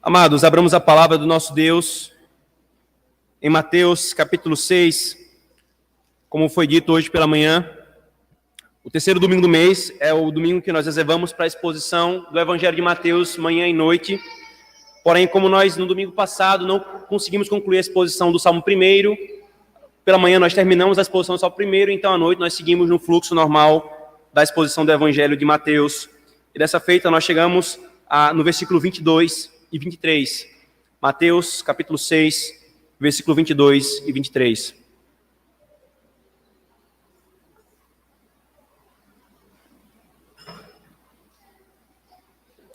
Amados, abramos a palavra do nosso Deus em Mateus capítulo 6, como foi dito hoje pela manhã. O terceiro domingo do mês é o domingo que nós reservamos para a exposição do Evangelho de Mateus, manhã e noite. Porém, como nós no domingo passado não conseguimos concluir a exposição do Salmo 1, pela manhã nós terminamos a exposição do Salmo 1, então à noite nós seguimos no fluxo normal da exposição do Evangelho de Mateus. E dessa feita nós chegamos no versículo 22 e 23. Mateus capítulo 6, versículo 22 e 23.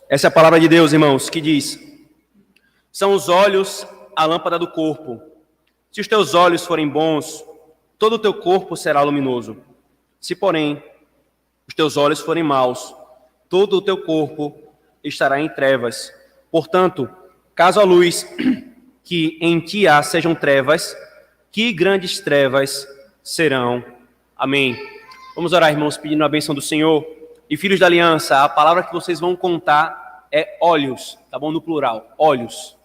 Essa é a palavra de Deus, irmãos, que diz: são os olhos a lâmpada do corpo. Se os teus olhos forem bons, todo o teu corpo será luminoso. Se, porém, os teus olhos forem maus, todo o teu corpo estará em trevas. Portanto, caso a luz que em ti há sejam trevas, que grandes trevas serão. Amém. Vamos orar, irmãos, pedindo a bênção do Senhor. E filhos da aliança, a palavra que vocês vão contar é olhos, tá bom? No plural, olhos.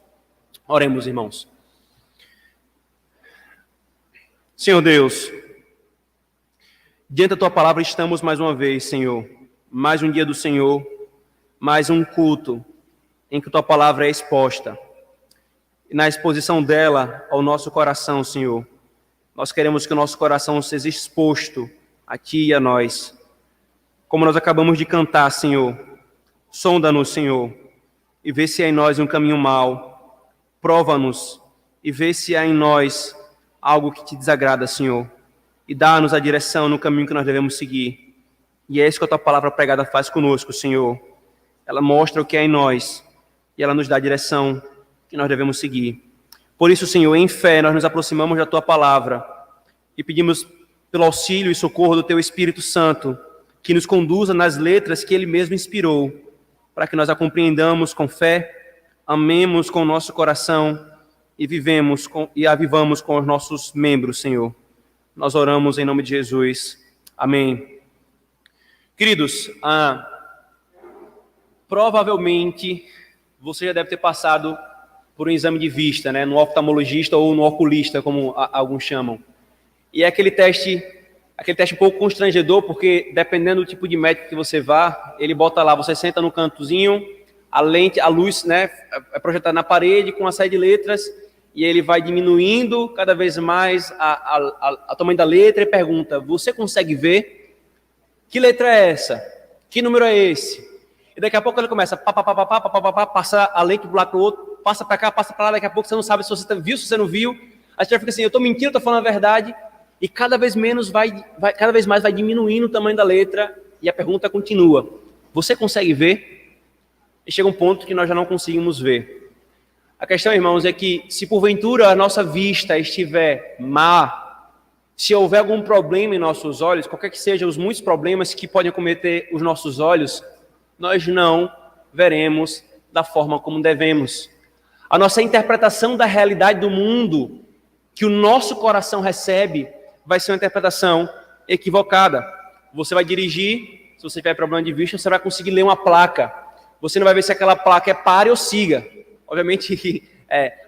Oremos, irmãos. Senhor Deus, diante da tua palavra estamos mais uma vez, Senhor. Mais um dia do Senhor, mais um culto em que tua palavra é exposta. E na exposição dela ao nosso coração, Senhor, nós queremos que o nosso coração seja exposto a ti e a nós. Como nós acabamos de cantar, Senhor, sonda-nos, Senhor, e vê se há em nós um caminho mau. Prova-nos e vê se há em nós algo que te desagrada, Senhor. E dá-nos a direção no caminho que nós devemos seguir. E é isso que a tua palavra pregada faz conosco, Senhor. Ela mostra o que há em nós e ela nos dá a direção que nós devemos seguir. Por isso, Senhor, em fé, nós nos aproximamos da tua palavra e pedimos pelo auxílio e socorro do teu Espírito Santo, que nos conduza nas letras que ele mesmo inspirou, para que nós a compreendamos com fé, amemos com o nosso coração e avivamos com os nossos membros, Senhor. Nós oramos em nome de Jesus. Amém. Queridos, provavelmente você já deve ter passado por um exame de vista, né, no oftalmologista ou no oculista, como alguns chamam. E é aquele teste um pouco constrangedor, porque dependendo do tipo de médico que você vá, ele bota lá, você senta no cantozinho, a luz, né, é projetada na parede com uma série de letras, e ele vai diminuindo cada vez mais a tamanho da letra e pergunta: você consegue ver? Que letra é essa? Que número é esse? E daqui a pouco ele começa passa a lente do lado para o outro, passa para cá, passa para lá, daqui a pouco você não sabe se você viu, se você não viu. Aí você já fica assim: eu estou mentindo, estou falando a verdade. E cada vez mais vai diminuindo o tamanho da letra e a pergunta continua: você consegue ver? E chega um ponto que nós já não conseguimos ver. A questão, irmãos, é que se porventura a nossa vista estiver má, se houver algum problema em nossos olhos, qualquer que sejam os muitos problemas que podem acometer os nossos olhos, nós não veremos da forma como devemos. A nossa interpretação da realidade do mundo que o nosso coração recebe vai ser uma interpretação equivocada. Você vai dirigir, se você tiver problema de vista, você vai conseguir ler uma placa. Você não vai ver se aquela placa é pare ou siga. Obviamente,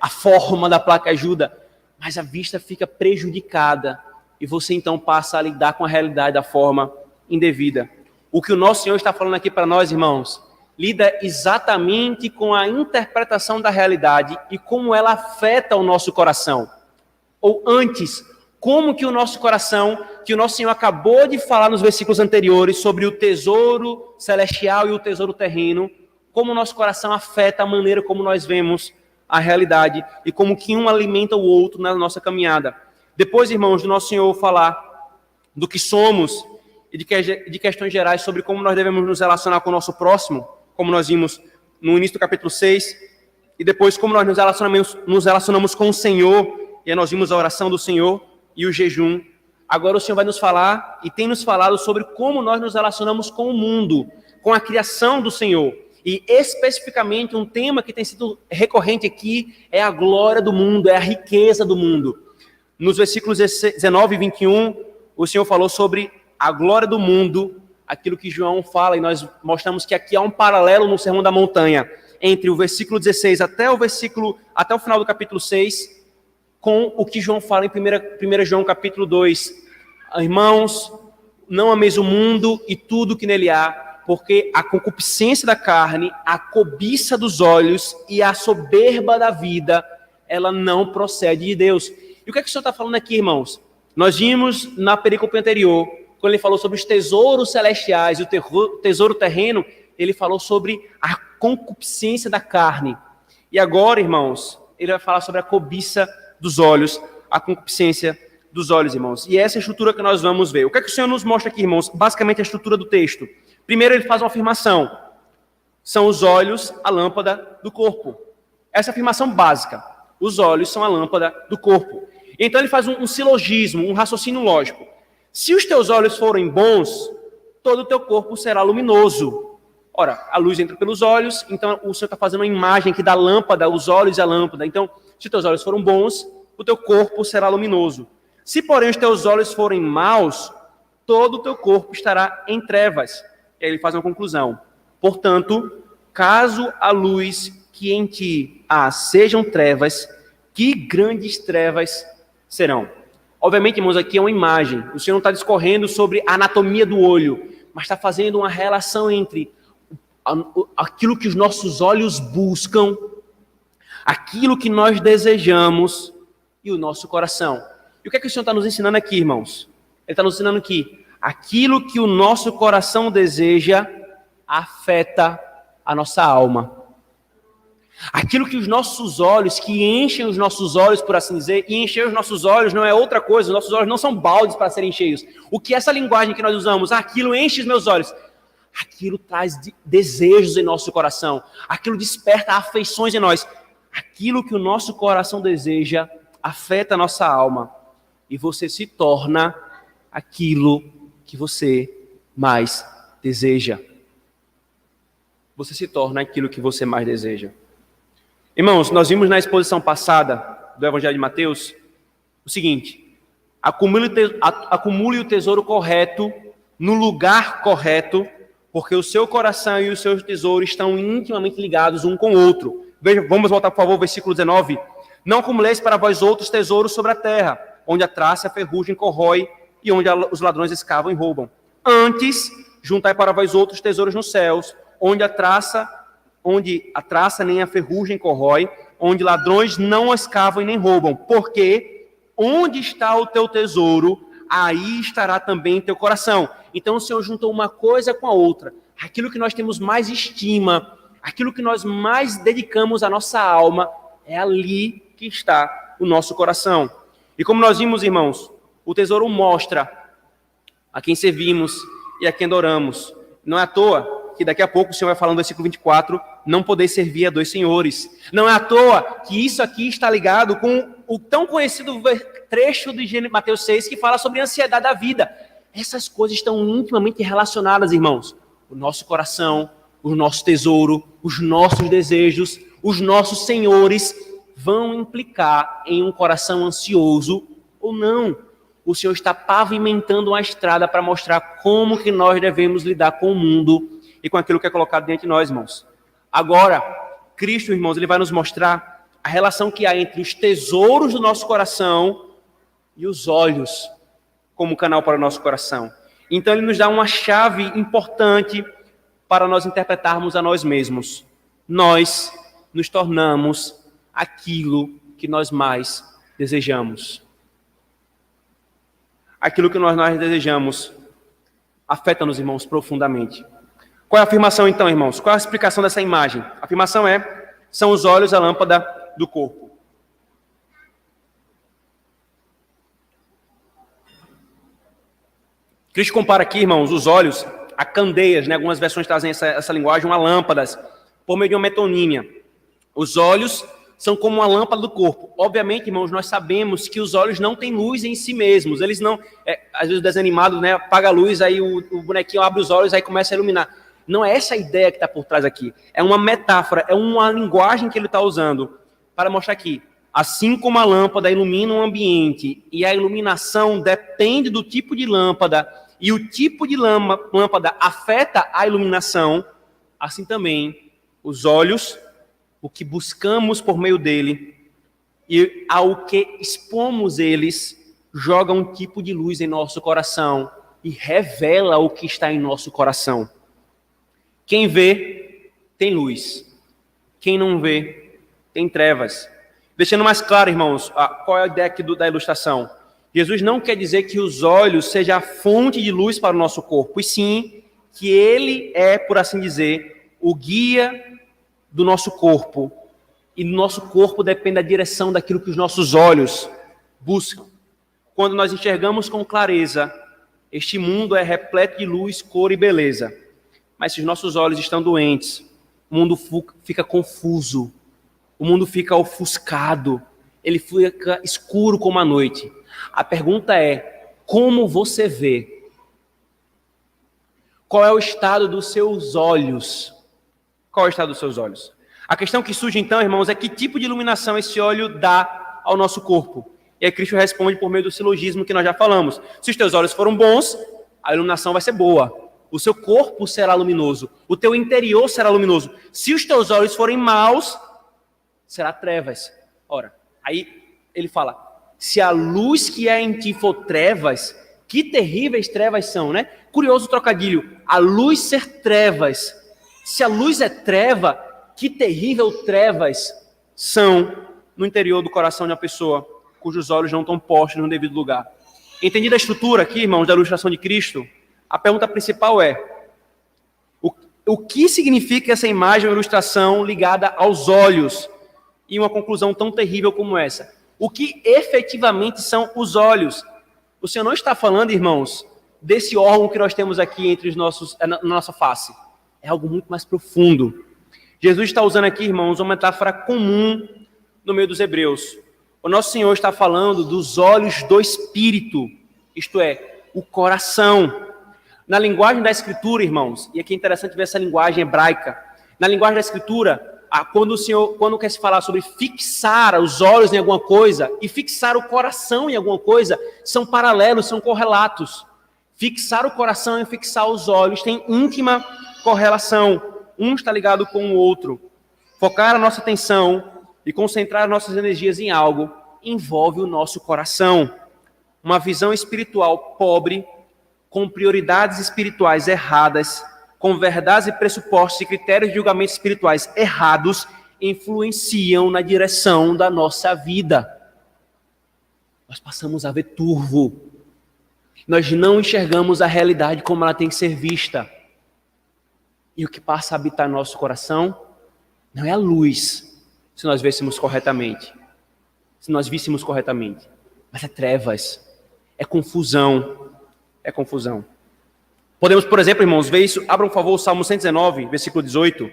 a forma da placa ajuda, mas a vista fica prejudicada e você então passa a lidar com a realidade da forma indevida. O que o nosso Senhor está falando aqui para nós, irmãos, lida exatamente com a interpretação da realidade e como ela afeta o nosso coração. Ou antes, como que o nosso coração, que o nosso Senhor acabou de falar nos versículos anteriores sobre o tesouro celestial e o tesouro terreno, como o nosso coração afeta a maneira como nós vemos a realidade e como que um alimenta o outro na nossa caminhada. Depois, irmãos, do nosso Senhor falar do que somos e de questões gerais sobre como nós devemos nos relacionar com o nosso próximo, como nós vimos no início do capítulo 6, e depois como nós nos relacionamos com o Senhor, e aí nós vimos a oração do Senhor e o jejum. Agora o Senhor vai nos falar, e tem nos falado sobre como nós nos relacionamos com o mundo, com a criação do Senhor. E especificamente um tema que tem sido recorrente aqui é a glória do mundo, é a riqueza do mundo. Nos versículos 19 e 21, o Senhor falou sobre a glória do mundo, aquilo que João fala, e nós mostramos que aqui há um paralelo no Sermão da Montanha entre o versículo 16 até o final do capítulo 6, com o que João fala em 1 João capítulo 2. Irmãos, não ameis o mundo e tudo que nele há, porque a concupiscência da carne, a cobiça dos olhos e a soberba da vida, ela não procede de Deus. E o que é que o Senhor está falando aqui, irmãos? Nós vimos na perícope anterior, quando ele falou sobre os tesouros celestiais e o tesouro terreno, ele falou sobre a concupiscência da carne. E agora, irmãos, ele vai falar sobre a cobiça dos olhos, a concupiscência dos olhos, irmãos. E essa é a estrutura que nós vamos ver. O que é que o Senhor nos mostra aqui, irmãos? Basicamente a estrutura do texto. Primeiro ele faz uma afirmação. São os olhos a lâmpada do corpo. Essa é a afirmação básica. Os olhos são a lâmpada do corpo. Então ele faz um silogismo, um raciocínio lógico. Se os teus olhos forem bons, todo o teu corpo será luminoso. Ora, a luz entra pelos olhos, então o Senhor está fazendo uma imagem aqui da lâmpada, os olhos e a lâmpada. Então, se os teus olhos forem bons, o teu corpo será luminoso. Se, porém, os teus olhos forem maus, todo o teu corpo estará em trevas. E aí ele faz uma conclusão. Portanto, caso a luz que em ti há sejam trevas, que grandes trevas serão. Obviamente, irmãos, aqui é uma imagem. O Senhor não está discorrendo sobre a anatomia do olho, mas está fazendo uma relação entre aquilo que os nossos olhos buscam, aquilo que nós desejamos e o nosso coração. E o que é que o Senhor está nos ensinando aqui, irmãos? Ele está nos ensinando que aquilo que o nosso coração deseja afeta a nossa alma. Aquilo que os nossos olhos, que enchem os nossos olhos, por assim dizer, e encher os nossos olhos não é outra coisa, os nossos olhos não são baldes para serem cheios. O que é essa linguagem que nós usamos? Aquilo enche os meus olhos. Aquilo traz desejos em nosso coração. Aquilo desperta afeições em nós. Aquilo que o nosso coração deseja afeta a nossa alma. E você se torna aquilo que você mais deseja. Você se torna aquilo que você mais deseja. Irmãos, nós vimos na exposição passada do Evangelho de Mateus o seguinte: acumule o tesouro correto no lugar correto, porque o seu coração e o seu tesouro estão intimamente ligados um com o outro. Veja, vamos voltar, por favor, ao versículo 19. Não acumuleis para vós outros tesouros sobre a terra, onde a traça e a ferrugem corrói e onde os ladrões escavam e roubam. Antes, juntai para vós outros tesouros nos céus, onde a traça nem a ferrugem corrói, onde ladrões não escavam e nem roubam. Porque onde está o teu tesouro, aí estará também teu coração. Então o Senhor juntou uma coisa com a outra. Aquilo que nós temos mais estima, aquilo que nós mais dedicamos à nossa alma, é ali que está o nosso coração. E como nós vimos, irmãos, o tesouro mostra a quem servimos e a quem adoramos. Não é à toa que daqui a pouco o Senhor vai falando no versículo 24, não poder servir a dois senhores. Não é à toa que isso aqui está ligado com o tão conhecido trecho de Mateus 6, que fala sobre a ansiedade da vida. Essas coisas estão intimamente relacionadas, irmãos. O nosso coração, o nosso tesouro, os nossos desejos, os nossos senhores vão implicar em um coração ansioso ou não. O Senhor está pavimentando uma estrada para mostrar como que nós devemos lidar com o mundo e com aquilo que é colocado diante de nós, irmãos. Agora, Cristo, irmãos, ele vai nos mostrar a relação que há entre os tesouros do nosso coração e os olhos como canal para o nosso coração. Então ele nos dá uma chave importante para nós interpretarmos a nós mesmos. Nós nos tornamos aquilo que nós mais desejamos. Aquilo que nós mais desejamos afeta-nos, irmãos, profundamente. Qual é a afirmação, então, irmãos? Qual é a explicação dessa imagem? A afirmação é: são os olhos a lâmpada do corpo. Cristo compara aqui, irmãos, os olhos a candeias, né? Algumas versões trazem essa linguagem, a lâmpadas, por meio de uma metonímia. Os olhos são como uma lâmpada do corpo. Obviamente, irmãos, nós sabemos que os olhos não têm luz em si mesmos. Eles não, às vezes o desenho animado, né, apaga a luz, aí o bonequinho abre os olhos, aí começa a iluminar. Não é essa a ideia que está por trás aqui. É uma metáfora, é uma linguagem que ele está usando para mostrar aqui. Assim como a lâmpada ilumina um ambiente e a iluminação depende do tipo de lâmpada e o tipo de lâmpada afeta a iluminação, assim também os olhos o que buscamos por meio dele e ao que expomos eles, joga um tipo de luz em nosso coração e revela o que está em nosso coração. Quem vê, tem luz. Quem não vê, tem trevas. Deixando mais claro, irmãos, qual é a ideia aqui da ilustração? Jesus não quer dizer que os olhos sejam a fonte de luz para o nosso corpo, e sim que ele é, por assim dizer, o guia do nosso corpo. E do nosso corpo depende da direção daquilo que os nossos olhos buscam. Quando nós enxergamos com clareza, este mundo é repleto de luz, cor e beleza. Mas se os nossos olhos estão doentes, o mundo fica confuso, o mundo fica ofuscado, ele fica escuro como a noite. A pergunta é, como você vê? Qual é o estado dos seus olhos? Qual é o estado dos seus olhos? A questão que surge então, irmãos, é que tipo de iluminação esse olho dá ao nosso corpo? E aí Cristo responde por meio do silogismo que nós já falamos. Se os teus olhos foram bons, a iluminação vai ser boa. O seu corpo será luminoso. O teu interior será luminoso. Se os teus olhos forem maus, será trevas. Ora, aí ele fala, se a luz que é em ti for trevas, que terríveis trevas são, né? Curioso trocadilho, a luz ser trevas. Se a luz é treva, que terrível trevas são no interior do coração de uma pessoa cujos olhos não estão postos no devido lugar. Entendida a estrutura aqui, irmãos, da ilustração de Cristo, a pergunta principal é, o que significa essa imagem ou ilustração ligada aos olhos? E uma conclusão tão terrível como essa. O que efetivamente são os olhos? O Senhor não está falando, irmãos, desse órgão que nós temos aqui entre os nossos, na nossa face. É algo muito mais profundo. Jesus está usando aqui, irmãos, uma metáfora comum no meio dos hebreus. O nosso Senhor está falando dos olhos do Espírito, isto é, o coração. Na linguagem da Escritura, irmãos, e aqui é interessante ver essa linguagem hebraica, na linguagem da Escritura, quando quer se falar sobre fixar os olhos em alguma coisa e fixar o coração em alguma coisa, são paralelos, são correlatos. Fixar o coração e fixar os olhos tem íntima correlação. Um está ligado com o outro. Focar a nossa atenção e concentrar nossas energias em algo envolve o nosso coração. Uma visão espiritual pobre, com prioridades espirituais erradas, com verdades e pressupostos e critérios de julgamento espirituais errados, influenciam na direção da nossa vida. Nós passamos a ver turvo. Nós não enxergamos a realidade como ela tem que ser vista. E o que passa a habitar no nosso coração não é a luz, se nós víssemos corretamente. Mas é trevas, é confusão. É confusão. Podemos, por exemplo, irmãos, ver isso. Abram, por favor, o Salmo 119, versículo 18.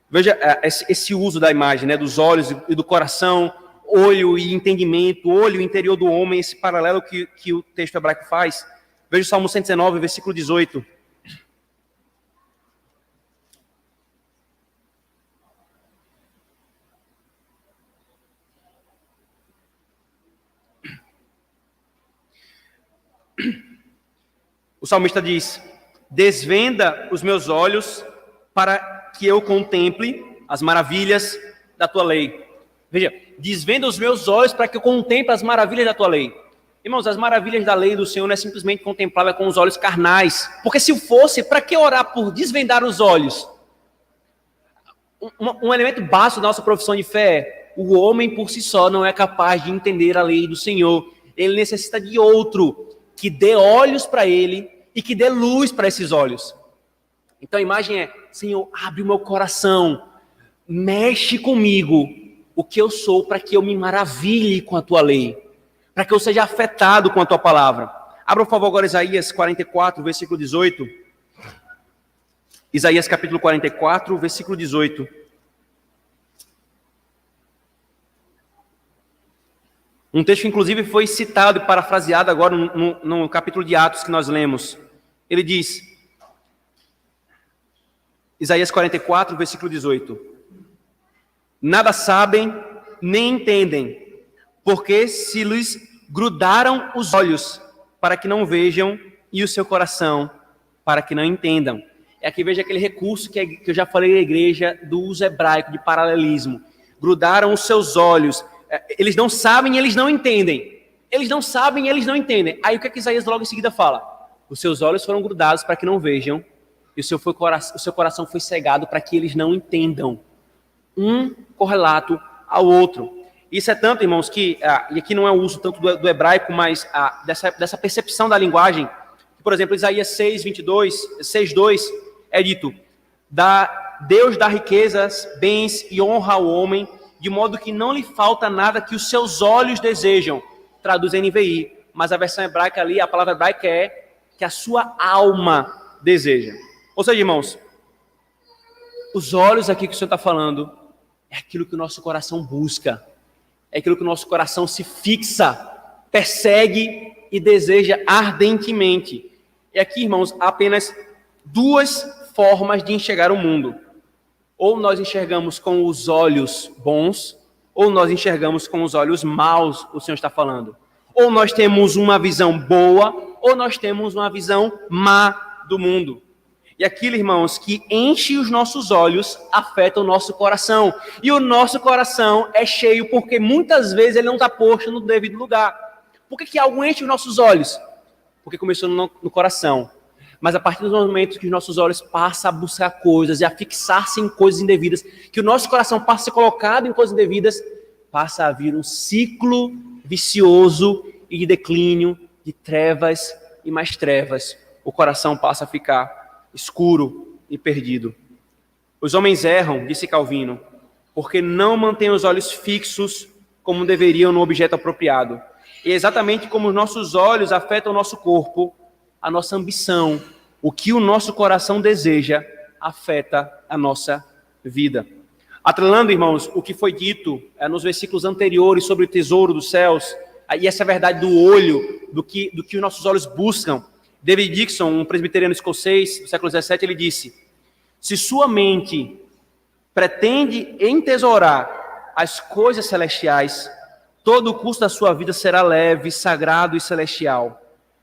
Veja esse uso da imagem, né, dos olhos e do coração, olho e entendimento, olho e interior do homem, esse paralelo que o texto hebraico faz. Veja o Salmo 119, versículo 18. O salmista diz, desvenda os meus olhos para que eu contemple as maravilhas da tua lei. Veja, desvenda os meus olhos para que eu contemple as maravilhas da tua lei. Irmãos, as maravilhas da lei do Senhor não é simplesmente contemplá-la com os olhos carnais. Porque se fosse, para que orar por desvendar os olhos? Um elemento básico da nossa profissão de fé é, o homem por si só não é capaz de entender a lei do Senhor. Ele necessita de outro que dê olhos para ele e que dê luz para esses olhos. Então a imagem é, Senhor, abre o meu coração, mexe comigo, o que eu sou, para que eu me maravilhe com a tua lei, para que eu seja afetado com a tua palavra. Abra, por favor, agora Isaías 44, versículo 18. Isaías capítulo 44, versículo 18. Um texto que inclusive foi citado e parafraseado agora no capítulo de Atos que nós lemos. Ele diz, Isaías 44, versículo 18. Nada sabem, nem entendem, porque se lhes grudaram os olhos para que não vejam e o seu coração para que não entendam. É aqui veja aquele recurso que eu já falei na igreja do uso hebraico, de paralelismo. Grudaram os seus olhos. Eles não sabem e eles não entendem. Eles não sabem e eles não entendem. Aí o que Isaías logo em seguida fala? Os seus olhos foram grudados para que não vejam, e o seu coração foi cegado para que eles não entendam. Um correlato ao outro. Isso é tanto, irmãos, que, e aqui não é o uso tanto do hebraico, mas dessa percepção da linguagem. Por exemplo, Isaías 6:2 é dito: Deus dá riquezas, bens e honra ao homem, de modo que não lhe falta nada que os seus olhos desejam. Traduz NVI, mas a versão hebraica ali, a palavra hebraica é que a sua alma deseja. Ou seja, irmãos, os olhos aqui que o Senhor está falando é aquilo que o nosso coração busca, é aquilo que o nosso coração se fixa, persegue e deseja ardentemente. E aqui, irmãos, há apenas duas formas de enxergar o mundo. Ou nós enxergamos com os olhos bons, ou nós enxergamos com os olhos maus, o Senhor está falando. Ou nós temos uma visão boa, ou nós temos uma visão má do mundo. E aquilo, irmãos, que enche os nossos olhos, afeta o nosso coração. E o nosso coração é cheio porque muitas vezes ele não está posto no devido lugar. Por que algo enche os nossos olhos? Porque começou no coração. Mas a partir do momento que os nossos olhos passam a buscar coisas e a fixar-se em coisas indevidas, que o nosso coração passa a ser colocado em coisas indevidas, passa a vir um ciclo vicioso e de declínio, de trevas e mais trevas. O coração passa a ficar escuro e perdido. Os homens erram, disse Calvino, porque não mantêm os olhos fixos como deveriam no objeto apropriado. E exatamente como os nossos olhos afetam o nosso corpo, a nossa ambição, o que o nosso coração deseja, afeta a nossa vida. Atrelando, irmãos, o que foi dito nos versículos anteriores sobre o tesouro dos céus, e essa verdade do olho, do que os nossos olhos buscam, David Dixon, um presbiteriano escocês do século XVII, ele disse: se sua mente pretende entesourar as coisas celestiais, todo o curso da sua vida será leve, sagrado e celestial.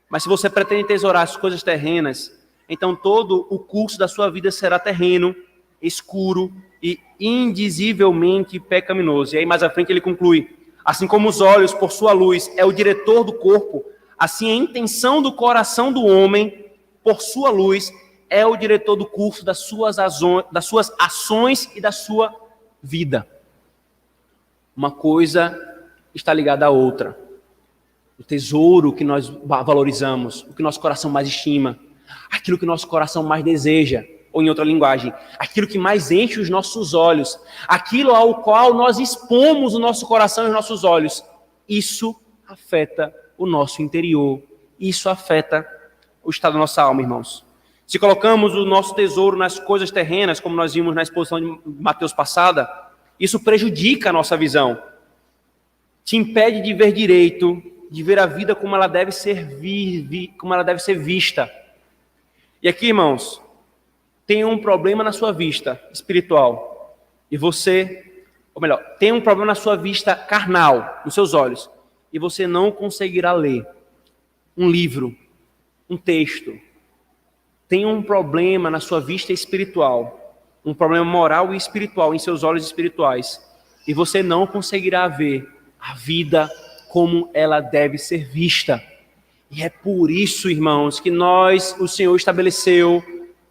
Mas se você pretende entesourar as coisas terrenas, então todo o curso da sua vida será terreno, escuro e indizivelmente pecaminoso. E aí mais à frente ele conclui: assim como os olhos, por sua luz, é o diretor do corpo, assim a intenção do coração do homem, por sua luz, é o diretor do curso das suas ações e da sua vida. Uma coisa está ligada à outra. O tesouro que nós valorizamos, o que nosso coração mais estima, aquilo que nosso coração mais deseja, ou em outra linguagem, aquilo que mais enche os nossos olhos, aquilo ao qual nós expomos o nosso coração e os nossos olhos, isso afeta o nosso interior, isso afeta o estado da nossa alma, irmãos. Se colocamos o nosso tesouro nas coisas terrenas, como nós vimos na exposição de Mateus passada, isso prejudica a nossa visão, te impede de ver direito, de ver a vida como ela deve ser vista. E aqui, irmãos, tem um problema na sua vista espiritual, e você, ou melhor, tem um problema na sua vista carnal, nos seus olhos, e você não conseguirá ler um livro, um texto. Tem um problema na sua vista espiritual, um problema moral e espiritual em seus olhos espirituais, e você não conseguirá ver a vida como ela deve ser vista. E é por isso, irmãos, que o Senhor estabeleceu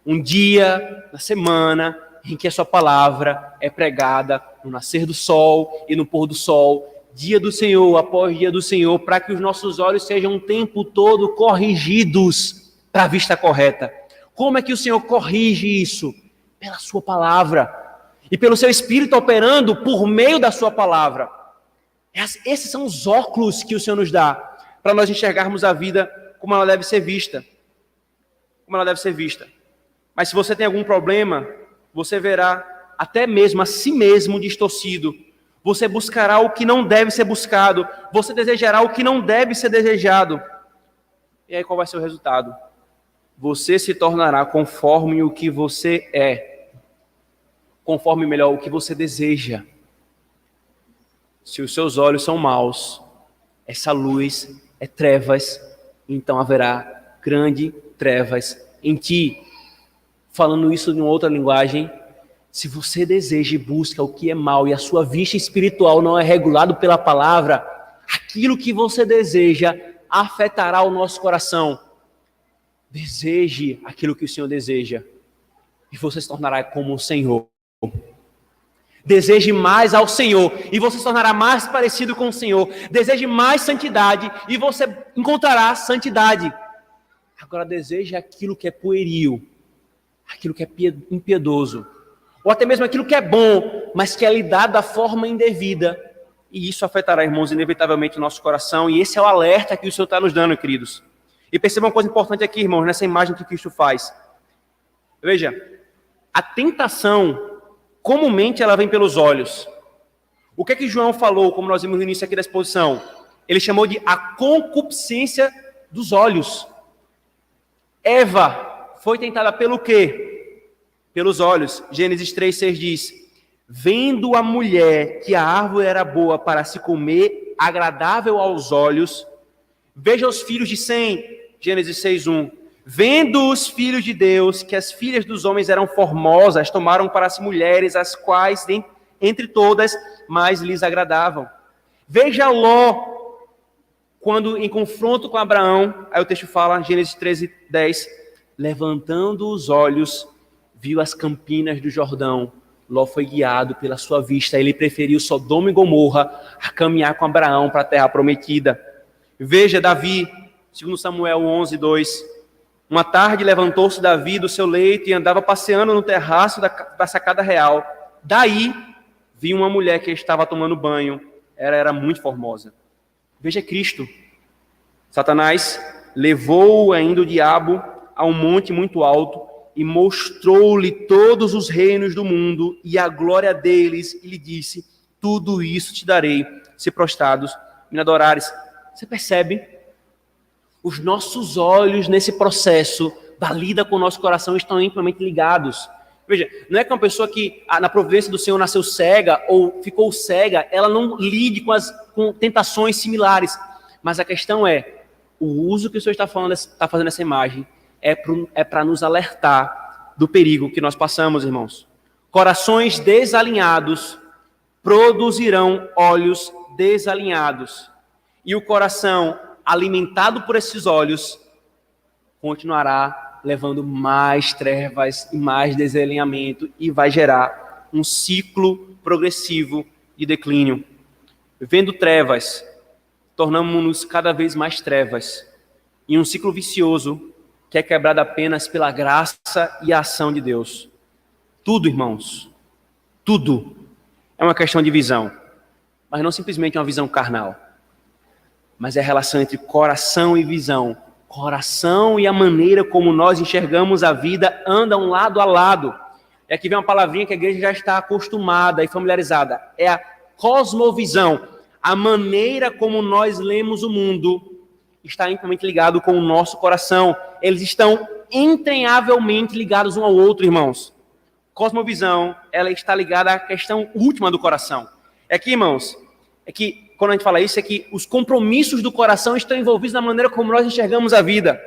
um dia na semana em que a sua palavra é pregada no nascer do sol e no pôr do sol, dia do Senhor após dia do Senhor, para que os nossos olhos sejam o tempo todo corrigidos para a vista correta. Como é que o Senhor corrige isso? Pela sua palavra e pelo seu Espírito operando por meio da sua palavra. Esses são os óculos que o Senhor nos dá para nós enxergarmos a vida como ela deve ser vista. Como ela deve ser vista. Mas se você tem algum problema, você verá até mesmo a si mesmo distorcido. Você buscará o que não deve ser buscado. Você desejará o que não deve ser desejado. E aí qual vai ser o resultado? Você se tornará conforme o que você é. Conforme, melhor, o que você deseja. Se os seus olhos são maus, essa luz é trevas, então haverá grande trevas em ti. Falando isso em outra linguagem, se você deseja e busca o que é mal e a sua vista espiritual não é regulado pela palavra, aquilo que você deseja afetará o nosso coração. Deseje aquilo que o Senhor deseja e você se tornará como o Senhor. Deseje mais ao Senhor e você se tornará mais parecido com o Senhor. Deseje mais santidade e você encontrará santidade. Agora deseje aquilo que é pueril, aquilo que é impiedoso, ou até mesmo aquilo que é bom, mas que é lhe dado da forma indevida. E isso afetará, irmãos, inevitavelmente o nosso coração. E esse é o alerta que o Senhor está nos dando, queridos. E percebam uma coisa importante aqui, irmãos, nessa imagem que Cristo faz. Veja, a tentação, comumente, ela vem pelos olhos. O que é que João falou, como nós vimos no início aqui da exposição? Ele chamou de a concupiscência dos olhos. Eva foi tentada pelo quê? Pelos olhos. Gênesis 3:6 diz: vendo a mulher que a árvore era boa para se comer, agradável aos olhos. Veja os filhos de Sem, Gênesis 6:1. Vendo os filhos de Deus que as filhas dos homens eram formosas, tomaram para si mulheres, as quais, entre todas, mais lhes agradavam. Veja Ló, quando em confronto com Abraão, aí o texto fala, Gênesis 13:10, levantando os olhos, viu as campinas do Jordão. Ló foi guiado pela sua vista. Ele preferiu Sodoma e Gomorra a caminhar com Abraão para a terra prometida. Veja Davi, 2 Samuel 11:2. Uma tarde levantou-se Davi do seu leito e andava passeando no terraço da sacada real. Daí, viu uma mulher que estava tomando banho. Ela era muito formosa. Veja Cristo. Satanás levou ainda o diabo a um monte muito alto e mostrou-lhe todos os reinos do mundo e a glória deles, e lhe disse: tudo isso te darei, se prostrados me adorares. Você percebe? Os nossos olhos nesse processo da lida com o nosso coração estão intimamente ligados. Veja, não é que uma pessoa que na providência do Senhor nasceu cega ou ficou cega, ela não lide com tentações similares. Mas a questão é, o uso que o Senhor está fazendo essa imagem é para nos alertar do perigo que nós passamos, irmãos. Corações desalinhados produzirão olhos desalinhados. E o coração alimentado por esses olhos continuará levando mais trevas e mais desalinhamento e vai gerar um ciclo progressivo de declínio. Vendo trevas, tornamos-nos cada vez mais trevas em um ciclo vicioso que é quebrado apenas pela graça e a ação de Deus. Tudo, irmãos, tudo é uma questão de visão, mas não simplesmente uma visão carnal, mas é a relação entre coração e visão. Coração e a maneira como nós enxergamos a vida andam lado a lado. E aqui vem uma palavrinha que a igreja já está acostumada e familiarizada. É a cosmovisão. A maneira como nós lemos o mundo está intimamente ligado com o nosso coração. Eles estão entranhavelmente ligados um ao outro, irmãos. Cosmovisão, ela está ligada à questão última do coração. É que, irmãos, quando a gente fala isso, é que os compromissos do coração estão envolvidos na maneira como nós enxergamos a vida.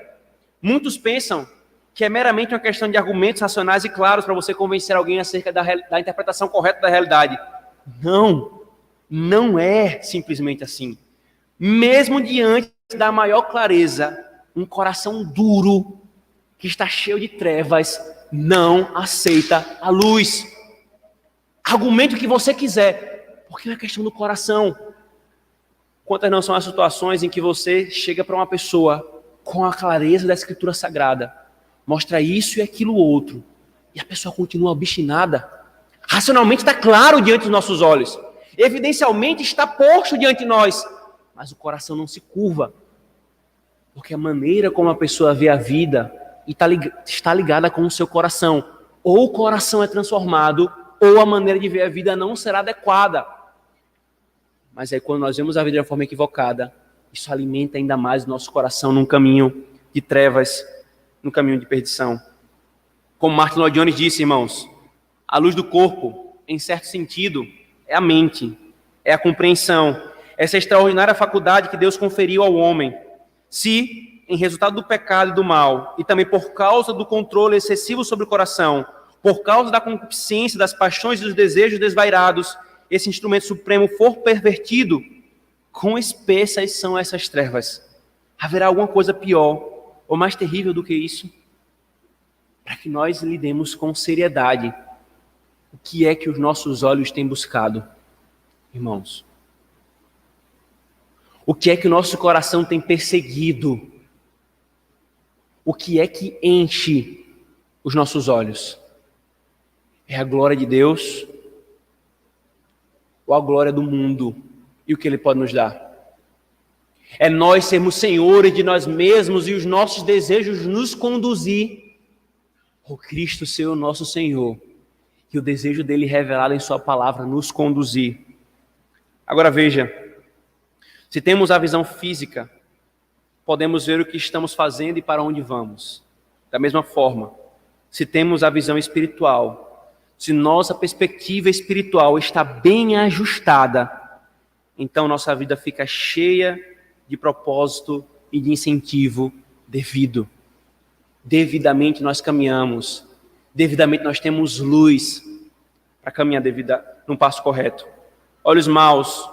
Muitos pensam que é meramente uma questão de argumentos racionais e claros para você convencer alguém acerca da interpretação correta da realidade. Não é simplesmente assim. Mesmo diante da maior clareza, um coração duro, que está cheio de trevas, não aceita a luz. Argumente o que você quiser, porque é uma questão do coração. Quantas não são as situações em que você chega para uma pessoa com a clareza da Escritura Sagrada, mostra isso e aquilo outro, e a pessoa continua obstinada. Racionalmente está claro diante dos nossos olhos, evidencialmente está posto diante de nós, mas o coração não se curva, porque a maneira como a pessoa vê a vida está ligada com o seu coração. Ou o coração é transformado, ou a maneira de ver a vida não será adequada. Mas aí quando nós vemos a vida de uma forma equivocada, isso alimenta ainda mais o nosso coração num caminho de trevas, num caminho de perdição. Como Martin Lloyd Jones disse, irmãos, a luz do corpo, em certo sentido, é a mente, é a compreensão, essa extraordinária faculdade que Deus conferiu ao homem. Se em resultado do pecado e do mal, e também por causa do controle excessivo sobre o coração, por causa da concupiscência, das paixões e dos desejos desvairados, esse instrumento supremo for pervertido, quão espessas são essas trevas? Haverá alguma coisa pior ou mais terrível do que isso? Para que nós lidemos com seriedade. O que é que os nossos olhos têm buscado, irmãos? O que é que o nosso coração tem perseguido? O que é que enche os nossos olhos? É a glória de Deus ou a glória do mundo e o que Ele pode nos dar? É nós sermos senhores de nós mesmos e os nossos desejos nos conduzir, ou Cristo ser o nosso Senhor e o desejo dele revelado em sua palavra nos conduzir. Agora veja, se temos a visão física, podemos ver o que estamos fazendo e para onde vamos. Da mesma forma, se temos a visão espiritual, se nossa perspectiva espiritual está bem ajustada, então nossa vida fica cheia de propósito e de incentivo devido. Devidamente nós caminhamos, devidamente nós temos luz para caminhar num passo correto. Olhos maus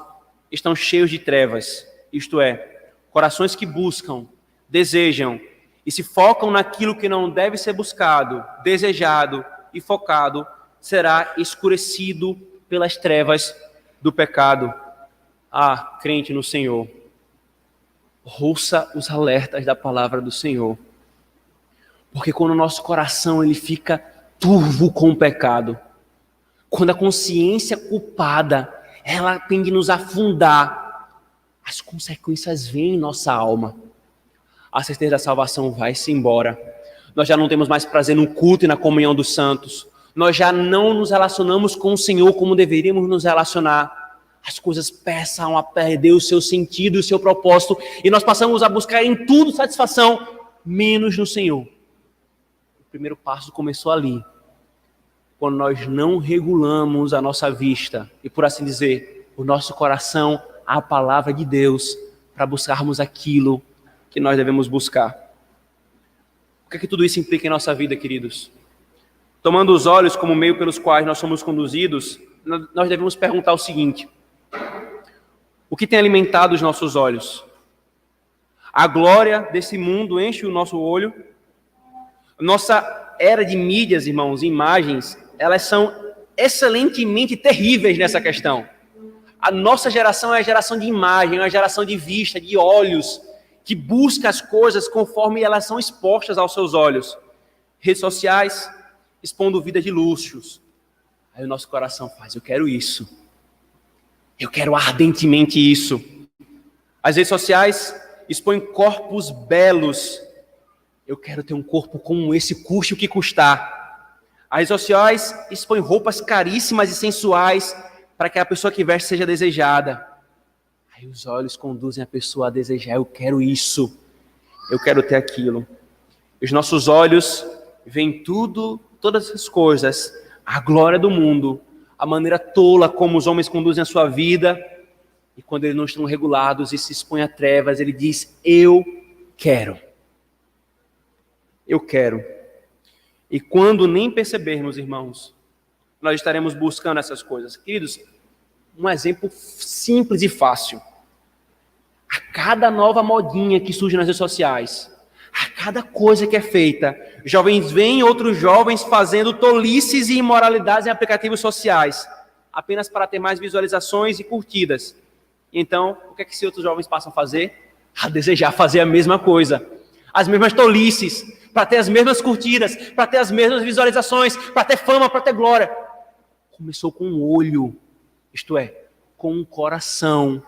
estão cheios de trevas, isto é, corações que buscam, desejam e se focam naquilo que não deve ser buscado, desejado e focado, será escurecido pelas trevas do pecado. Ah, crente no Senhor, ouça os alertas da palavra do Senhor. Porque quando o nosso coração ele fica turvo com o pecado, quando a consciência culpada, ela tende a nos afundar, as consequências vêm em nossa alma. A certeza da salvação vai-se embora. Nós já não temos mais prazer no culto e na comunhão dos santos. Nós já não nos relacionamos com o Senhor como deveríamos nos relacionar. As coisas passam a perder o seu sentido e o seu propósito, e nós passamos a buscar em tudo satisfação, menos no Senhor. O primeiro passo começou ali, quando nós não regulamos a nossa vista e, por assim dizer, o nosso coração à palavra de Deus para buscarmos aquilo que nós devemos buscar. O que é que tudo isso implica em nossa vida, queridos? Tomando os olhos como meio pelos quais nós somos conduzidos, nós devemos perguntar o seguinte: o que tem alimentado os nossos olhos? A glória desse mundo enche o nosso olho? Nossa era de mídias, irmãos, imagens, elas são excelentemente terríveis nessa questão. A nossa geração é a geração de imagem, é a geração de vista, de olhos, que busca as coisas conforme elas são expostas aos seus olhos. Redes sociais expondo vida de luxos. Aí o nosso coração faz: eu quero isso. Eu quero ardentemente isso. As redes sociais expõem corpos belos. Eu quero ter um corpo como esse, custe o que custar. As redes sociais expõem roupas caríssimas e sensuais para que a pessoa que veste seja desejada. Aí os olhos conduzem a pessoa a desejar: eu quero isso. Eu quero ter aquilo. Os nossos olhos veem todas as coisas, a glória do mundo, a maneira tola como os homens conduzem a sua vida, e quando eles não estão regulados e se expõem a trevas, ele diz: eu quero. Eu quero. E quando nem percebermos, irmãos, nós estaremos buscando essas coisas. Queridos, um exemplo simples e fácil. A cada nova modinha que surge nas redes sociais, a cada coisa que é feita, jovens veem outros jovens fazendo tolices e imoralidades em aplicativos sociais, apenas para ter mais visualizações e curtidas. Então, o que é que esses outros jovens passam a fazer? A desejar fazer a mesma coisa. As mesmas tolices, para ter as mesmas curtidas, para ter as mesmas visualizações, para ter fama, para ter glória. Começou com um olho, isto é, com um coração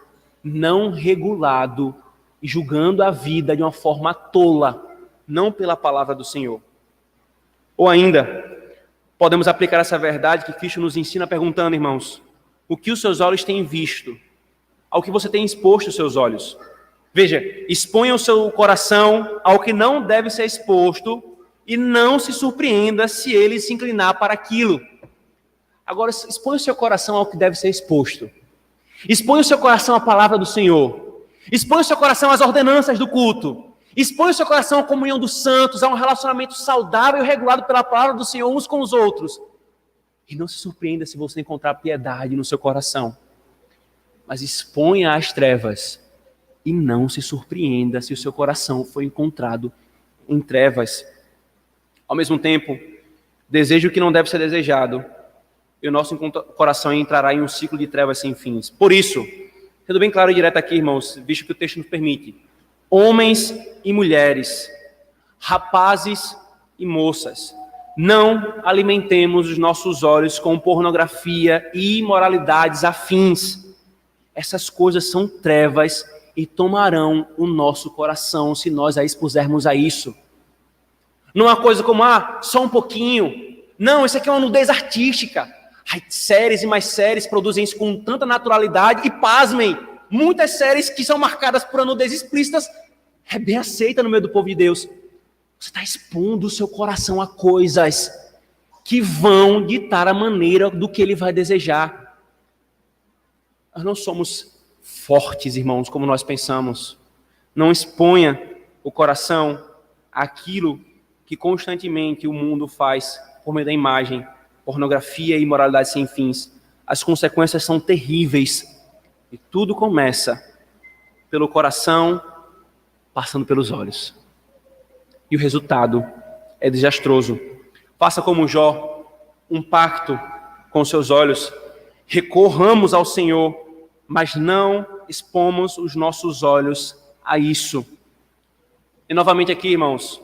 não regulado e julgando a vida de uma forma tola, não pela palavra do Senhor. Ou ainda, podemos aplicar essa verdade que Cristo nos ensina perguntando, irmãos: o que os seus olhos têm visto? Ao que você tem exposto os seus olhos? Veja, exponha o seu coração ao que não deve ser exposto e não se surpreenda se ele se inclinar para aquilo. Agora, exponha o seu coração ao que deve ser exposto. Exponha o seu coração à palavra do Senhor. Exponha o seu coração às ordenanças do culto. Expõe o seu coração à comunhão dos santos, a um relacionamento saudável e regulado pela palavra do Senhor uns com os outros. E não se surpreenda se você encontrar piedade no seu coração. Mas exponha às trevas. E não se surpreenda se o seu coração for encontrado em trevas. Ao mesmo tempo, desejo o que não deve ser desejado. E o nosso coração entrará em um ciclo de trevas sem fins. Por isso, sendo bem claro e direto aqui, irmãos, visto que o texto nos permite, homens e mulheres, rapazes e moças, não alimentemos os nossos olhos com pornografia e imoralidades afins. Essas coisas são trevas e tomarão o nosso coração se nós a expusermos a isso. Não é uma coisa como, só um pouquinho. Não, isso aqui é uma nudez artística. Séries e mais séries produzem isso com tanta naturalidade e, pasmem, muitas séries que são marcadas por nudez explícitas é bem aceita no meio do povo de Deus. Você está expondo o seu coração a coisas que vão ditar a maneira do que ele vai desejar. Nós não somos fortes, irmãos, como nós pensamos. Não exponha o coração àquilo que constantemente o mundo faz por meio da imagem, pornografia e imoralidade sem fins. As consequências são terríveis. E tudo começa pelo coração, passando pelos olhos. E o resultado é desastroso. Faça como Jó, um pacto com seus olhos. Recorramos ao Senhor, mas não expomos os nossos olhos a isso. E novamente aqui, irmãos,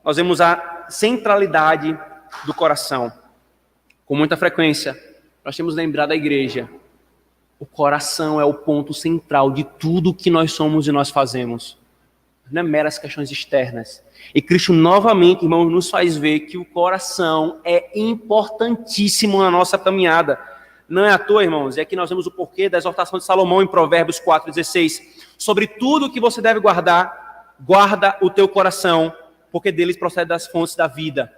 nós vemos a centralidade do coração. Com muita frequência, nós temos lembrado a igreja. O coração é o ponto central de tudo que nós somos e nós fazemos. Não é meras questões externas. E Cristo novamente, irmãos, nos faz ver que o coração é importantíssimo na nossa caminhada. Não é à toa, irmãos, e aqui nós vemos o porquê da exortação de Salomão em Provérbios 4,16. Sobre tudo que você deve guardar, guarda o teu coração, porque deles procede das fontes da vida.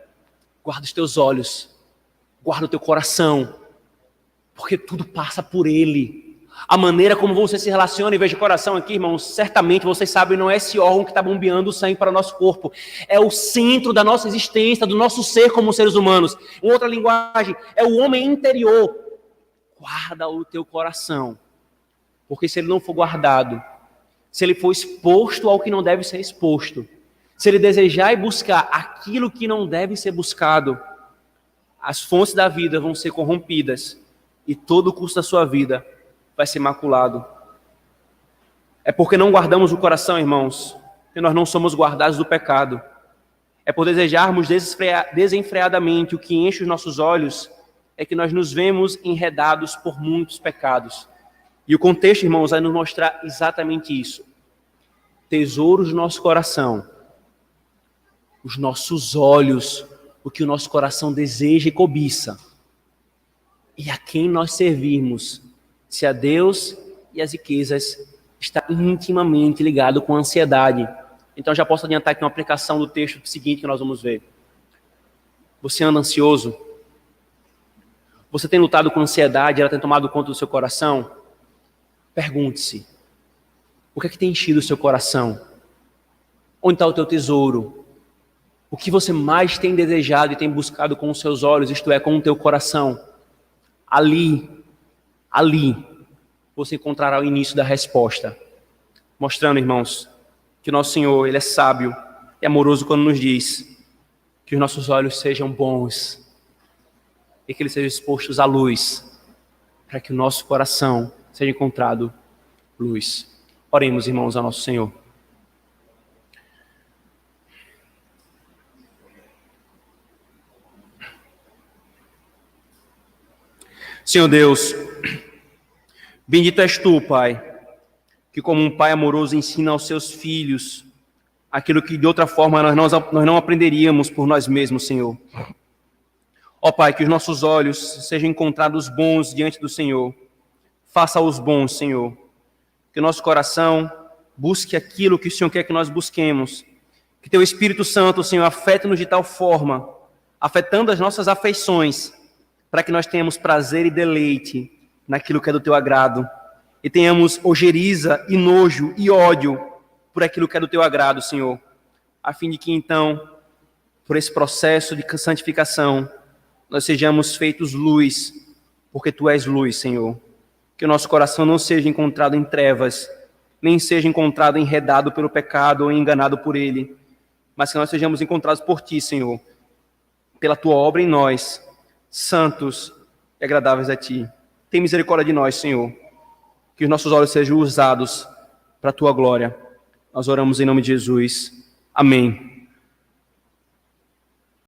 Guarda os teus olhos, guarda o teu coração, porque tudo passa por ele. A maneira como você se relaciona, e veja o coração aqui, irmãos, certamente vocês sabem, não é esse órgão que está bombeando o sangue para o nosso corpo. É o centro da nossa existência, do nosso ser como seres humanos. Em outra linguagem, é o homem interior. Guarda o teu coração, porque se ele não for guardado, se ele for exposto ao que não deve ser exposto, se ele desejar e buscar aquilo que não deve ser buscado, as fontes da vida vão ser corrompidas e todo o curso da sua vida vai ser maculado. É porque não guardamos o coração, irmãos, que nós não somos guardados do pecado. É por desejarmos desenfreadamente o que enche os nossos olhos, é que nós nos vemos enredados por muitos pecados. E o contexto, irmãos, vai nos mostrar exatamente isso. Tesouros do nosso coração, os nossos olhos, o que o nosso coração deseja e cobiça. E a quem nós servirmos, se a Deus e as riquezas, está intimamente ligado com a ansiedade. Então já posso adiantar aqui uma aplicação do texto seguinte que nós vamos ver. Você anda ansioso? Você tem lutado com ansiedade, ela tem tomado conta do seu coração? Pergunte-se, o que é que tem enchido o seu coração? Onde está o teu tesouro? O que você mais tem desejado e tem buscado com os seus olhos, isto é, com o teu coração? Ali, você encontrará o início da resposta. Mostrando, irmãos, que o nosso Senhor, Ele é sábio e amoroso quando nos diz que os nossos olhos sejam bons e que eles sejam expostos à luz, para que o nosso coração seja encontrado luz. Oremos, irmãos, ao nosso Senhor. Senhor Deus, bendito és tu, Pai, que como um pai amoroso ensina aos seus filhos aquilo que de outra forma nós não aprenderíamos por nós mesmos, Senhor. Ó Pai, que os nossos olhos sejam encontrados bons diante do Senhor. Faça-os bons, Senhor. Que o nosso coração busque aquilo que o Senhor quer que nós busquemos. Que Teu Espírito Santo, Senhor, afete-nos de tal forma, afetando as nossas afeições, para que nós tenhamos prazer e deleite naquilo que é do Teu agrado. E tenhamos ojeriza e nojo e ódio por aquilo que é do Teu agrado, Senhor. a fim de que então, por esse processo de santificação, nós sejamos feitos luz, porque Tu és luz, Senhor. Que o nosso coração não seja encontrado em trevas, nem seja encontrado enredado pelo pecado ou enganado por ele, mas que nós sejamos encontrados por Ti, Senhor, pela Tua obra em nós, santos e agradáveis a Ti. Tem misericórdia de nós, Senhor, que os nossos olhos sejam usados para a Tua glória. Nós oramos em nome de Jesus. Amém.